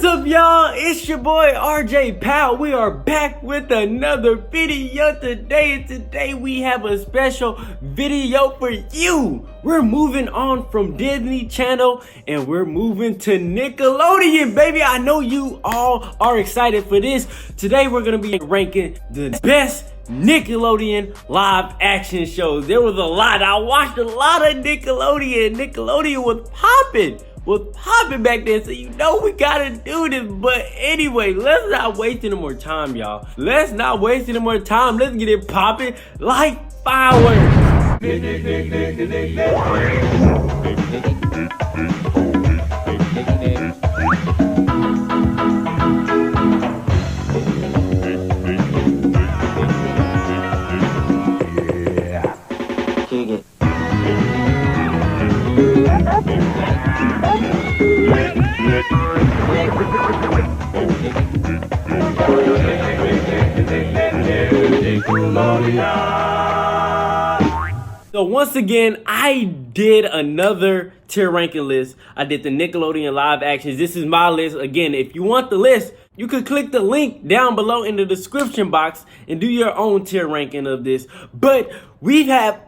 up, y'all? It's your boy RJ Powell. We are back with another video today. Today we have a special video for you. We're moving on from Disney Channel and we're moving to Nickelodeon, baby. I know you all are excited for this. Today we're gonna be ranking the best Nickelodeon live action shows. There was a lot. I watched a lot of Nickelodeon. Nickelodeon was popping back then, so you know we gotta do this. But anyway, let's not waste any more time, y'all. Let's not waste any more time. Let's get it popping like fireworks. So once again, I did another tier ranking list. I did the Nickelodeon live actions. This is my list. Again, if you want the list, you could click the link down below in the description box and do your own tier ranking of this. But we have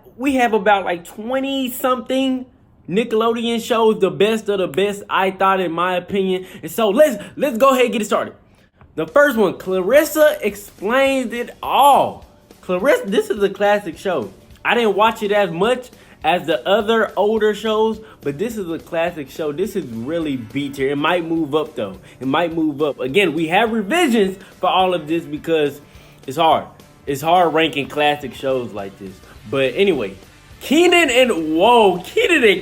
about like 20 something Nickelodeon shows, the best of the best, I thought, in my opinion. And so let's go ahead and get it started. The first one, Clarissa Explains It All. Clarissa, this is a classic show. I didn't watch it as much as the other older shows, but this is a classic show. This is really B tier. It might move up though. It might move up. Again, we have revisions for all of this because it's hard. It's hard ranking classic shows like this. But anyway, Kenan and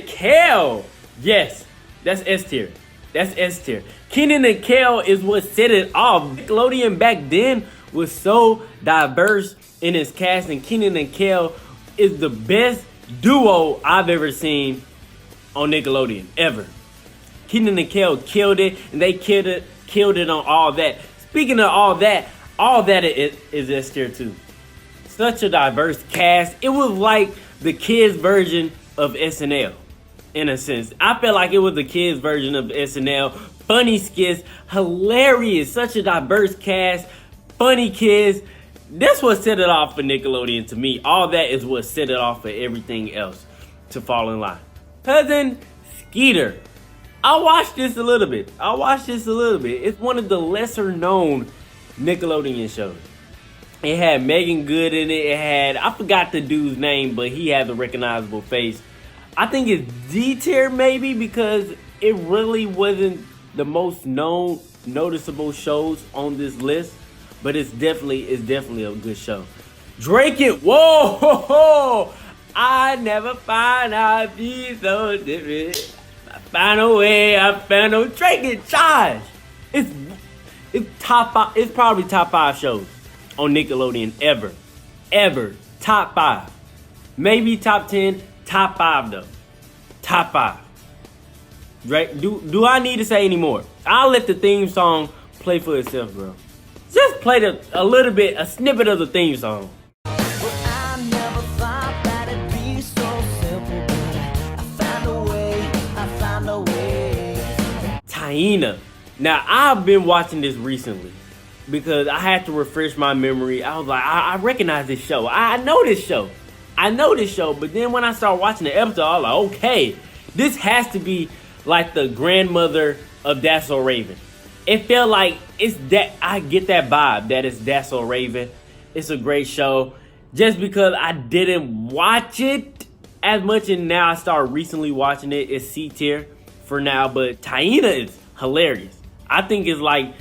Kel. Yes, that's S tier. That's S tier. Kenan and Kel is what set it off. Nickelodeon back then was so diverse in its cast, and Kenan and Kel is the best duo I've ever seen on Nickelodeon, ever. Kenan and Kel killed it, and they killed it on All That. Speaking of All That is S tier too. Such a diverse cast. It was like the kids' version of SNL, in a sense. I felt like it was the kids' version of SNL. Funny skits, hilarious, such a diverse cast, funny kids. That's what set it off for Nickelodeon to me. All That is what set it off for everything else to fall in line. Cousin Skeeter. I watched this a little bit. It's one of the lesser known Nickelodeon shows. It had Megan Good in it. I forgot the dude's name, but he has a recognizable face. I think it's D tier maybe because it really wasn't the most noticeable shows on this list. But it's definitely a good show. Drake it, whoa! I never find out be so different. I find a way, I found no Drake it, Josh. It's top 5. It's probably top 5 shows on Nickelodeon ever. Top 5, maybe top 10, top 5 though. Top 5. Drake. Do I need to say any more? I'll let the theme song play for itself, bro. Just play a little bit, a snippet of the theme song. I never thought that it'd be so simple, but I found a way. Taina. Now, I've been watching this recently because I had to refresh my memory. I was like, I recognize this show. I know this show. But then when I started watching the episode, I was like, okay, this has to be like the grandmother of That's So Raven. It felt like it's that. I get that vibe that it's That's So Raven. It's a great show. Just because I didn't watch it as much and now I started recently watching it, it's C tier for now. But Taina is hilarious. I think it's like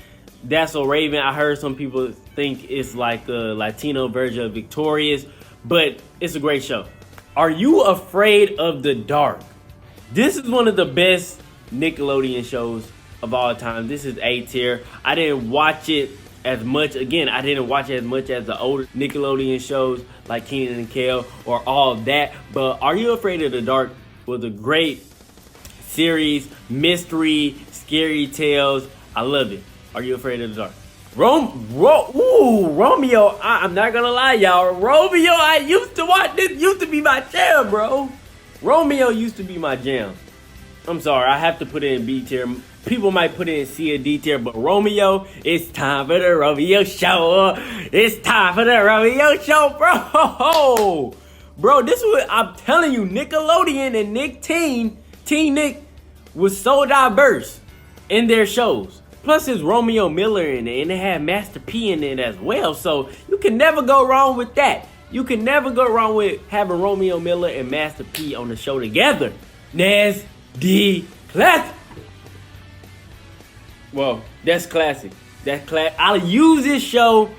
That's So Raven. I heard some people think it's like the Latino version of Victorious, but it's a great show. Are You Afraid of the Dark? This is one of the best Nickelodeon shows of all time. This is A tier. I didn't watch it as much. Again, I didn't watch it as much as the older Nickelodeon shows like Kenan and Kel or All That. But Are You Afraid of the Dark was a great series, mystery, scary tales. I love it. Are You Afraid of the Dark? Romeo. I'm not gonna lie, y'all. Romeo, I used to watch this. Used to be my jam, bro. Romeo used to be my jam. I'm sorry, I have to put it in B tier. People might put it in C or D tier, but Romeo, it's time for the Romeo show. It's time for the Romeo show, bro. Bro, this is what I'm telling you. Nickelodeon and Teen Nick was so diverse in their shows. Plus, it's Romeo Miller in it, and they had Master P in it as well. So you can never go wrong with that. You can never go wrong with having Romeo Miller and Master P on the show together. That's the classic. Well, that's classic. That's classic. I'll use this show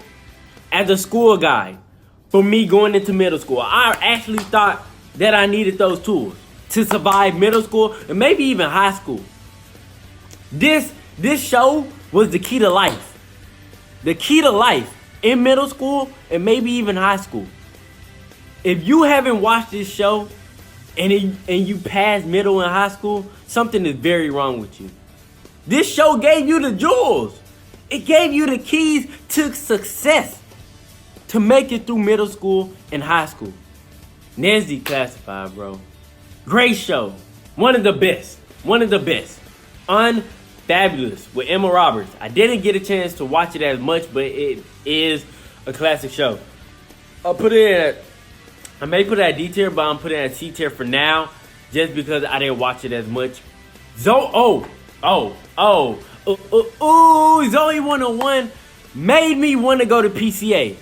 as a school guide for me going into middle school. I actually thought that I needed those tools to survive middle school and maybe even high school. This show was the key to life. The key to life in middle school and maybe even high school. If you haven't watched this show and you passed middle and high school, something is very wrong with you. This show gave you the jewels. It gave you the keys to success to make it through middle school and high school. Ned's Declassified, bro. Great show. One of the best. One of the best. Unfabulous with Emma Roberts. I didn't get a chance to watch it as much, but it is a classic show. I may put it at D tier, but I'm putting it at C tier for now, just because I didn't watch it as much. Zoe 101 made me want to go to PCA.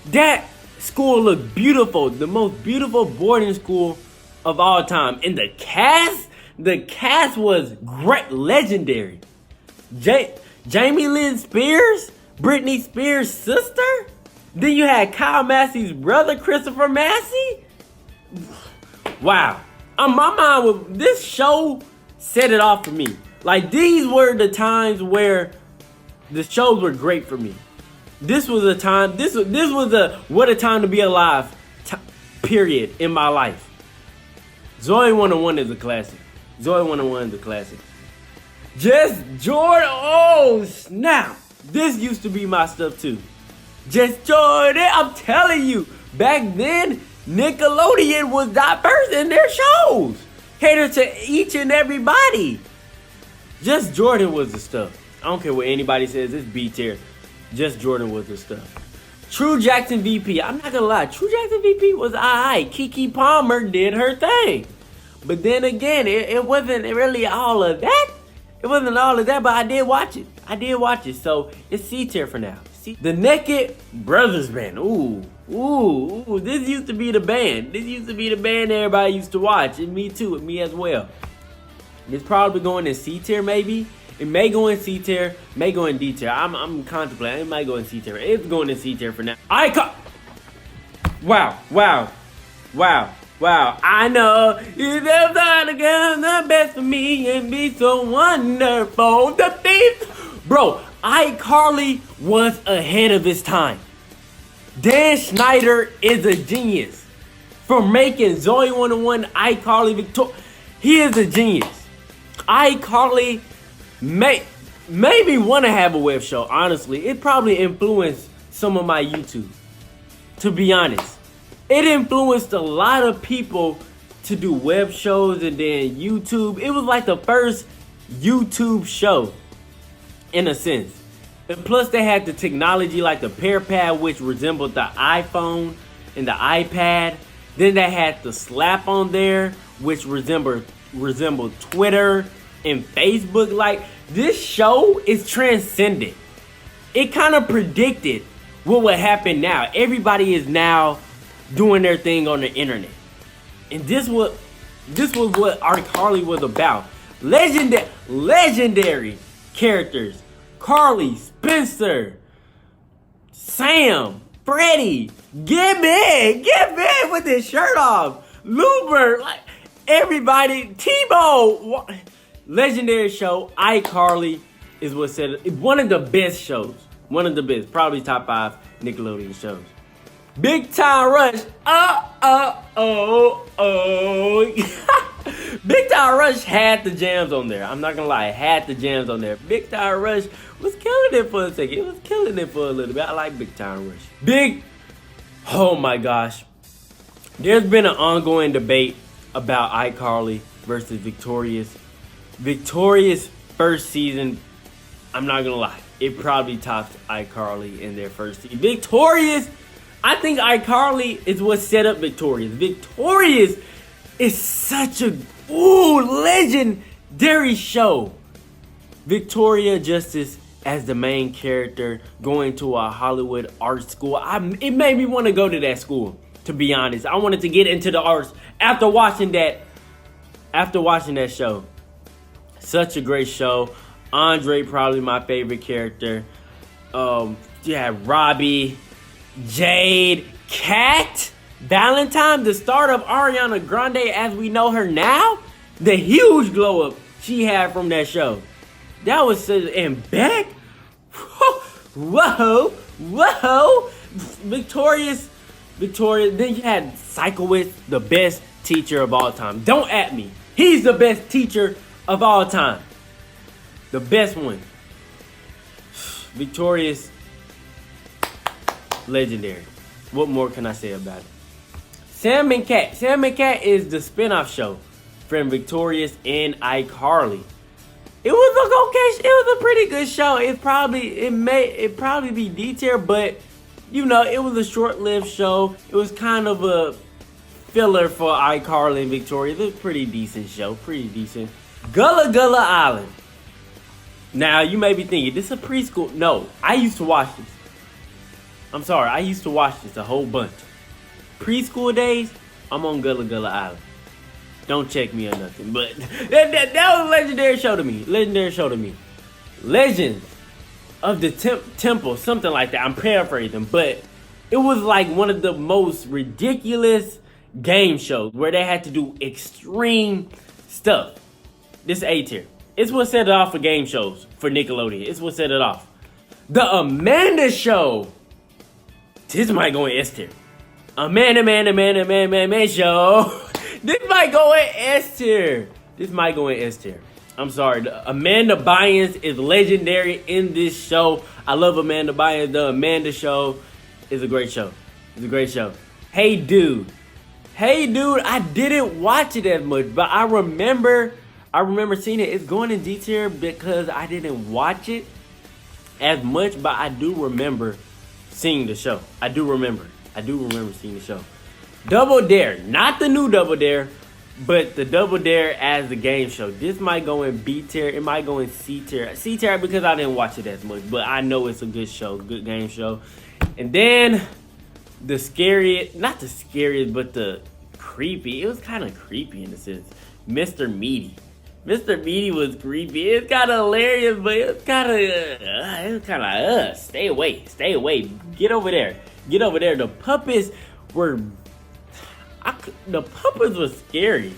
That school looked beautiful, the most beautiful boarding school of all time. And the cast was great, legendary. Jamie Lynn Spears, Britney Spears' sister. Then you had Kyle Massey's brother, Christopher Massey. Wow. My mind, this show set it off for me. Like, these were the times where the shows were great for me. This was a time, this was a what a time to be alive period in my life. Zoe 101 is a classic. Zoe 101 is a classic. Just Jordan, oh snap. This used to be my stuff too. Just Jordan, I'm telling you, back then, Nickelodeon was diverse in their shows. Catered to each and everybody. Just Jordan was the stuff. I don't care what anybody says, it's B tier. Just Jordan was the stuff. True Jackson VP, I'm not gonna lie, True Jackson VP was alright. Keke Palmer did her thing. But then again, it wasn't really all of that. It wasn't all of that, but I did watch it. So it's C tier for now. The Naked Brothers Band. Ooh. This used to be the band. Everybody used to watch. And me too, and me as well. It's probably going in C tier maybe. It may go in C tier, may go in D tier. I'm contemplating. It might go in C tier. It's going in C tier for now. Wow. I know you never thought of the best for me and be so wonderful. The thief. Bro, iCarly was ahead of his time. Dan Schneider is a genius for making Zoe 101, iCarly, Victoria. He is a genius. iCarly made me want to have a web show, honestly. It probably influenced some of my YouTube, to be honest. It influenced a lot of people to do web shows and then YouTube. It was like the first YouTube show, in a sense. And plus they had the technology like the PearPad, which resembled the iPhone and the iPad. Then they had the Slap on there, which resembled Twitter and Facebook. Like, this show is transcendent. It kind of predicted what would happen now. Everybody is now doing their thing on the internet. And this was what iCarly was about. Legendary characters. Carly, Spencer, Sam, Freddie, get big with his shirt off. Looper, like everybody, Tebow. Legendary show. iCarly is what said it. One of the best shows. One of the best. Probably top 5 Nickelodeon shows. Big Time Rush. Big Time Rush had the jams on there. I'm not gonna lie, it had the jams on there. Big Time Rush was killing it for a second. It was killing it for a little bit. I like Big Time Rush. Oh my gosh. There's been an ongoing debate about iCarly versus Victorious. Victorious first season, I'm not gonna lie, it probably tops iCarly in their first season. Victorious, I think iCarly is what set up Victorious. Victorious is such a legendary show. Victoria Justice as the main character going to a Hollywood art school. It made me want to go to that school, to be honest. I wanted to get into the arts after watching that show. Such a great show. Andre, probably my favorite character. Robbie, Jade, Kat, Valentine, the start of Ariana Grande as we know her now. The huge glow up she had from that show. That was and Beck. Whoa. Victoria. Then you had Psychowitz, the best teacher of all time. Don't at me. He's the best teacher of all time. The best one. Victorious. Legendary. What more can I say about it? Sam and Cat. Sam and Cat is the spinoff show from Victorious and iCarly. It was a pretty good show. It probably be detailed, but you know, it was a short-lived show. It was kind of a filler for iCarly and Victorious. It was a pretty decent show, pretty decent. Gullah Gullah Island. Now you may be thinking, this is a preschool. No, I used to watch this. I'm sorry, I used to watch this a whole bunch. Preschool days, I'm on Gullah Gullah Island. Don't check me or nothing, but that was a legendary show to me. Legends of the Temple, something like that. I'm paraphrasing, but it was like one of the most ridiculous game shows where they had to do extreme stuff. This A tier. It's what set it off for game shows for Nickelodeon. It's what set it off. The Amanda Show. This might go in S tier. Amanda Show. This might go in S tier. I'm sorry. Amanda Bynes is legendary in this show. I love Amanda Bynes. The Amanda Show is a great show. Hey Dude. I didn't watch it as much, but I remember seeing it. It's going in D tier because I didn't watch it as much, but I do remember seeing the show. I do remember seeing the show. Double Dare, not the new Double Dare, but the Double Dare as the game show. This might go in B tier. It might go in C tier. C tier because I didn't watch it as much, but I know it's a good show, good game show. And then the scariest, not the scariest, but the creepy. It was kind of creepy in a sense. Mr. Meaty. Mr. Meaty was creepy. It's kind of hilarious, but it was kind of stay away. Get over there. The puppets were scary.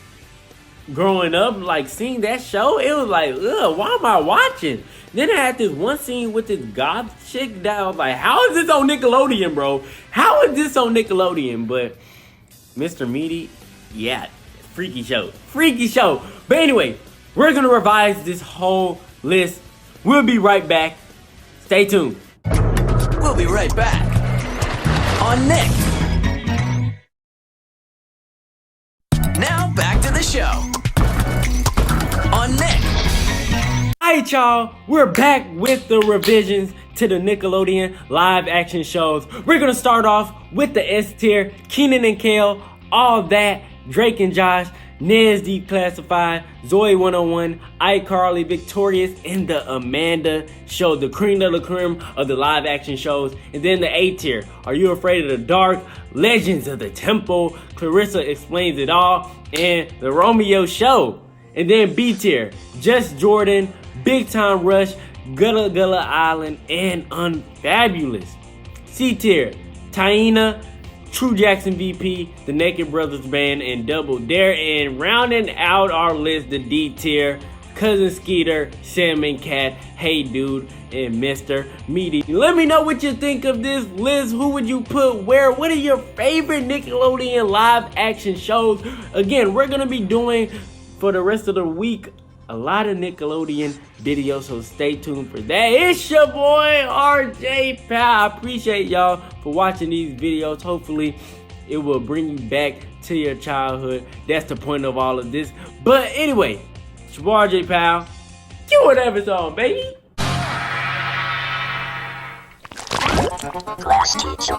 Growing up, like seeing that show, it was like, why am I watching? Then I had this one scene with this goth chick that I was like, how is this on Nickelodeon, bro? But Mr. Meaty, yeah, freaky show. But anyway, we're gonna revise this whole list. We'll be right back. Stay tuned. We'll be right back on Nick. Now back to the show on Nick. Alright, y'all, we're back with the revisions to the Nickelodeon live action shows. We're gonna start off with the S tier. Kenan and Kel, All That, Drake and Josh, Nez Declassified, Zoe 101, iCarly, Victorious, and the Amanda Show, the cream of the cream of the live action shows. And then the A tier, Are You Afraid of the Dark, Legends of the Temple, Clarissa Explains It All, and The Romeo Show. And then B tier, Just Jordan, Big Time Rush, Gullah Gullah Island, and Unfabulous. C tier, Taina, True Jackson VP, The Naked Brothers Band, and Double Dare. And rounding out our list, the D tier, Cousin Skeeter, Sam and Cat, Hey Dude, and Mr. Meaty. Let me know what you think of this list. Who would you put where? What are your favorite Nickelodeon live action shows? Again, we're going to be doing, for the rest of the week, a lot of Nickelodeon videos, so stay tuned for that. It's your boy, RJ Powell. I appreciate y'all for watching these videos. Hopefully, it will bring you back to your childhood. That's the point of all of this. But anyway, it's your boy, RJ Powell. Cue whatever song, baby. Class teacher.